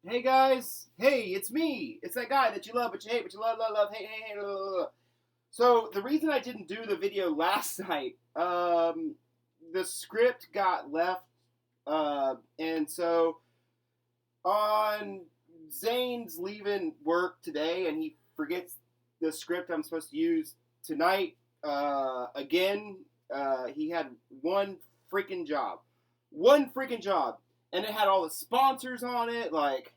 Hey guys, hey, it's me. It's that guy that you love, but you hate, but you love, love, love, hate, hate, hate. Blah, blah, blah. So the reason I didn't do the video last night, the script got left, and so on Zane's leaving work today, and he forgets the script I'm supposed to use tonight. Again, he had one freaking job, and it had all the sponsors on it, like.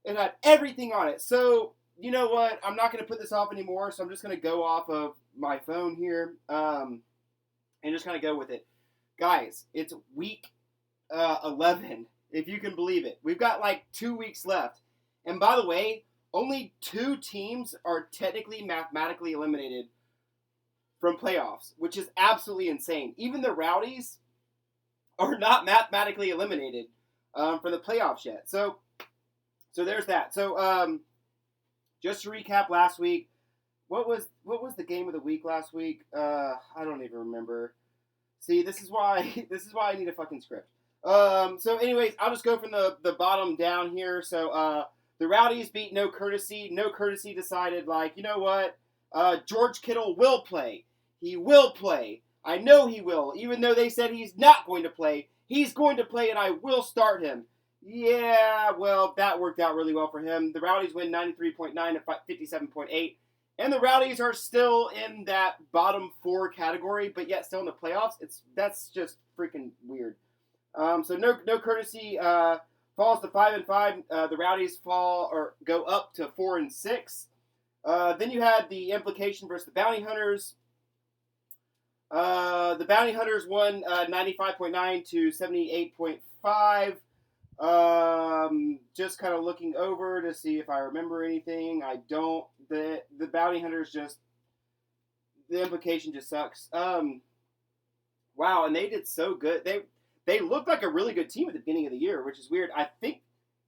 It had everything on it. So, you know what? I'm not going to put this off anymore, so I'm just going to go off of my phone here and just kind of go with it. Guys, it's week 11, if you can believe it. We've got like 2 weeks left. And by the way, only 2 teams are technically mathematically eliminated from playoffs, which is absolutely insane. Even the Rowdies are not mathematically eliminated from the playoffs yet. So there's that. So just to recap last week, what was the game of the week last week? I don't even remember. See, this is why I need a fucking script. So anyways, I'll just go from the bottom down here. So the Rowdies beat No Courtesy. No Courtesy decided, like, you know what? George Kittle will play. He will play. I know he will. Even though they said he's not going to play, he's going to play, and I will start him. Yeah, well, that worked out really well for him. The Rowdies win 93.9 to 57.8. And the Rowdies are still in that bottom 4 category, but yet still in the playoffs. That's just freaking weird. So no Courtesy falls to 5-5. The Rowdies go up to 4-6. Then you had the implication versus the Bounty Hunters. The Bounty Hunters won 95.9 to 78.5. Just kind of looking over to see if I remember anything. I don't. The Bounty Hunters the implication just sucks. Wow, and they did so good. They looked like a really good team at the beginning of the year, which is weird. I think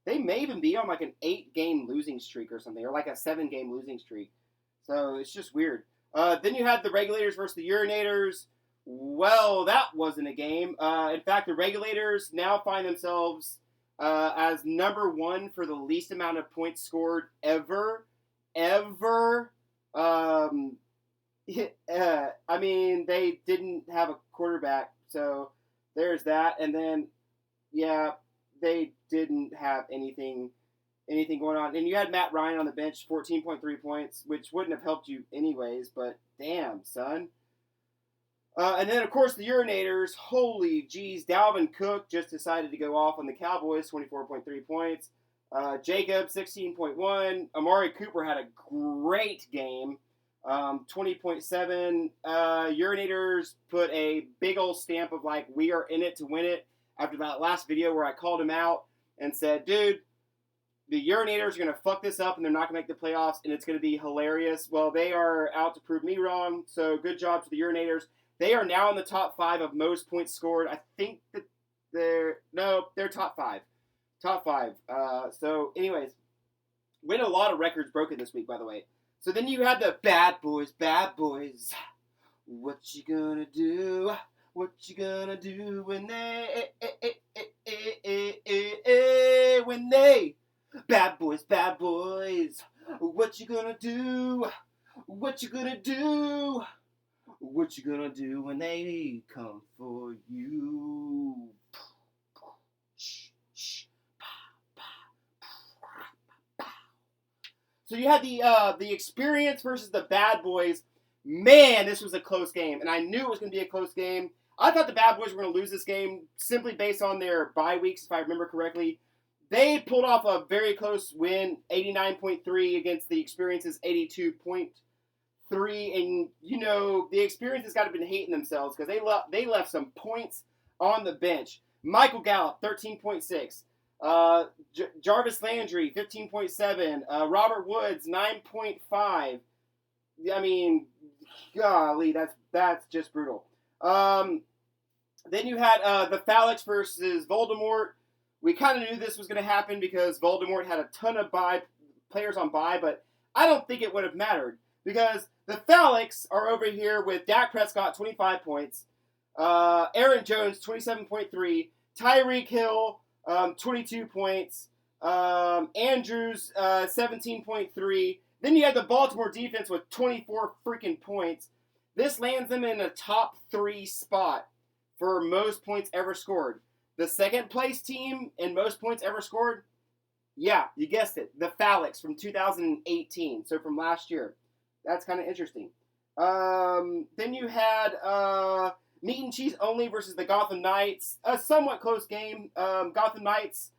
they may even be on like an 8-game losing streak or something, or like a 7-game losing streak. So it's just weird. Then you had the Regulators versus the Urinators. Well, that wasn't a game. In fact, the Regulators now find themselves as number 1 for the least amount of points scored ever. I mean, they didn't have a quarterback, so there's that. And then, yeah, they didn't have anything going on. And you had Matt Ryan on the bench, 14.3 points, which wouldn't have helped you anyways, but damn, son. And then, of course, the Urinators. Holy jeez. Dalvin Cook just decided to go off on the Cowboys, 24.3 points. Jacob, 16.1. Amari Cooper had a great game, 20.7. Urinators put a big old stamp of, like, we are in it to win it after that last video where I called him out and said, dude, the Urinators are going to fuck this up and they're not going to make the playoffs and it's going to be hilarious. Well, they are out to prove me wrong, so good job to the Urinators. They are now in the top 5 of most points scored. I think that they're top 5. Top 5. So, anyways, we had a lot of records broken this week, by the way. So then you had the bad boys. What you gonna do? What you gonna do when they bad boys? What you gonna do? What you gonna do? What you gonna do when they come for you? So you had the Experience versus the Bad Boys. Man, this was a close game, and I knew it was going to be a close game. I thought the Bad Boys were going to lose this game simply based on their bye weeks, if I remember correctly. They pulled off a very close win, 89.3 against the Experience's 82.3. And, you know, the Experience has got to have been hating themselves because they left some points on the bench. Michael Gallup, 13.6. Jarvis Landry, 15.7. Robert Woods, 9.5. I mean, golly, that's just brutal. Then you had the Phalanx versus Voldemort. We kind of knew this was going to happen because Voldemort had a ton of players on bye, but I don't think it would have mattered because the Phalanx are over here with Dak Prescott, 25 points. Aaron Jones, 27.3. Tyreek Hill, 22 points. Andrews, 17.3. Then you had the Baltimore defense with 24 freaking points. This lands them in a top 3 spot for most points ever scored. The second place team in most points ever scored, yeah, you guessed it, the Phalanx from 2018, so from last year. That's kind of interesting. Then you had Meat and Cheese Only versus the Gotham Knights. A somewhat close game. Gotham Knights,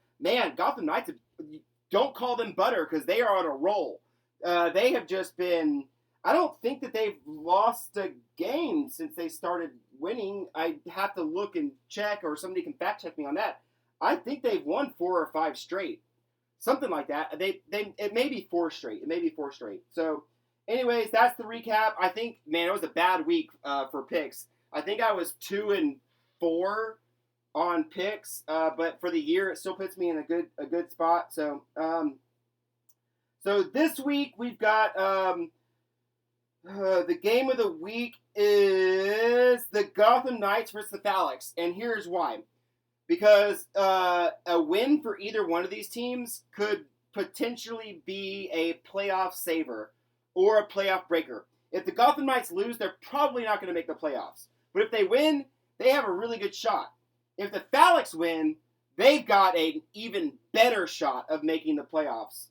don't call them butter because they are on a roll. They have just been, I don't think that they've lost a game since they started winning. I have to look and check, or somebody can fact check me on that. I think they've won 4 or 5 straight. Something like that. It may be 4 straight. So, anyways, that's the recap. I think, man, it was a bad week for picks. I think I was 2-4 on picks, but for the year, it still puts me in a good spot. So, so this week we've got the game of the week is the Gotham Knights versus the Phalanx, and here's why. Because a win for either one of these teams could potentially be a playoff saver or a playoff breaker. If the Gotham Knights lose, they're probably not going to make the playoffs. But if they win, they have a really good shot. If the Phalanx win, they've got an even better shot of making the playoffs.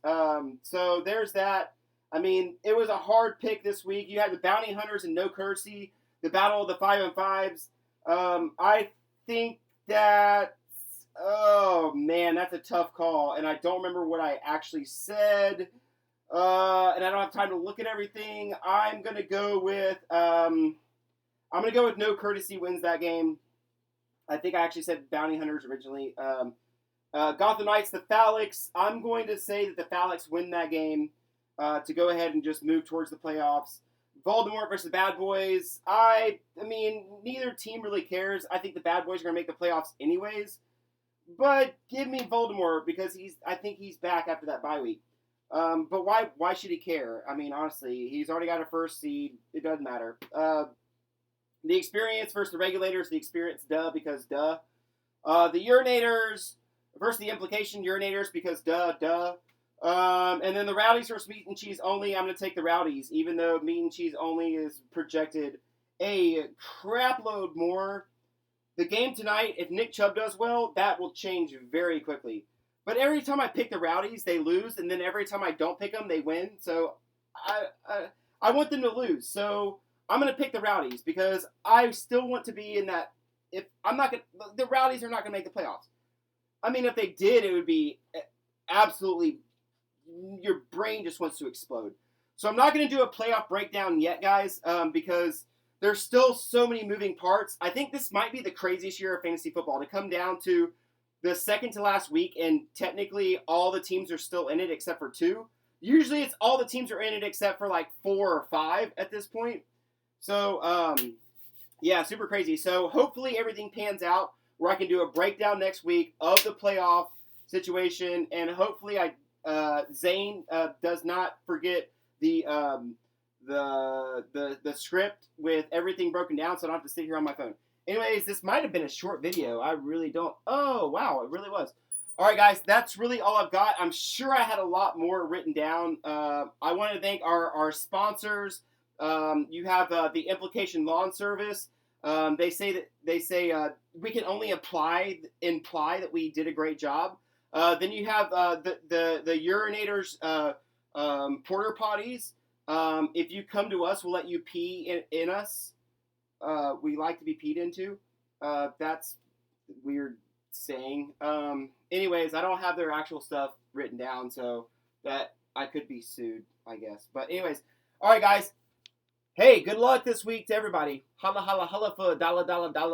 So there's that. I mean, it was a hard pick this week. You had the Bounty Hunters and No Courtesy, the Battle of the 5 and 5s. I think that, oh man, that's a tough call, and I don't remember what I actually said, and I don't have time to look at everything. I'm gonna go with No Courtesy wins that game. I think I actually said Bounty Hunters originally. Gotham Knights, the Phalanx. I'm going to say that the Phalanx win that game to go ahead and just move towards the playoffs. Voldemort versus the Bad Boys. I mean, neither team really cares. I think the Bad Boys are going to make the playoffs anyways. But give me Voldemort because I think he's back after that bye week. But why should he care? I mean, honestly, he's already got a first seed. It doesn't matter. The Experience versus the Regulators. The Experience, because duh. The Urinators versus the Implication Urinators because duh. And then the Rowdies versus Meat and Cheese Only. I'm going to take the Rowdies, even though Meat and Cheese Only is projected a crap load more. The game tonight, if Nick Chubb does well, that will change very quickly. But every time I pick the Rowdies, they lose, and then every time I don't pick them, they win. So I want them to lose. So I'm going to pick the Rowdies because I still want to be in that. If I'm not going, the Rowdies are not going to make the playoffs. I mean, if they did, it would be absolutely. Your brain just wants to explode. So I'm not going to do a playoff breakdown yet, guys, because there's still so many moving parts. I think this might be the craziest year of fantasy football to come down to the second to last week, and technically all the teams are still in it except for 2. Usually it's all the teams are in it except for like 4 or 5 at this point. So, yeah, super crazy. So hopefully everything pans out where I can do a breakdown next week of the playoff situation, and hopefully Zane does not forget the script with everything broken down, so I don't have to sit here on my phone. Anyways, this might have been a short video. I really don't. Oh, wow, it really was. All right, guys, that's really all I've got. I'm sure I had a lot more written down. I want to thank our sponsors. You have the Implication Lawn Service. They say we can only imply that we did a great job. Then you have the Urinators porter potties. If you come to us, we'll let you pee in us. We like to be peed into. That's weird saying. Anyways, I don't have their actual stuff written down, so that I could be sued, I guess. But anyways, all right, guys. Hey, good luck this week to everybody. Holla, holla, holla for $1.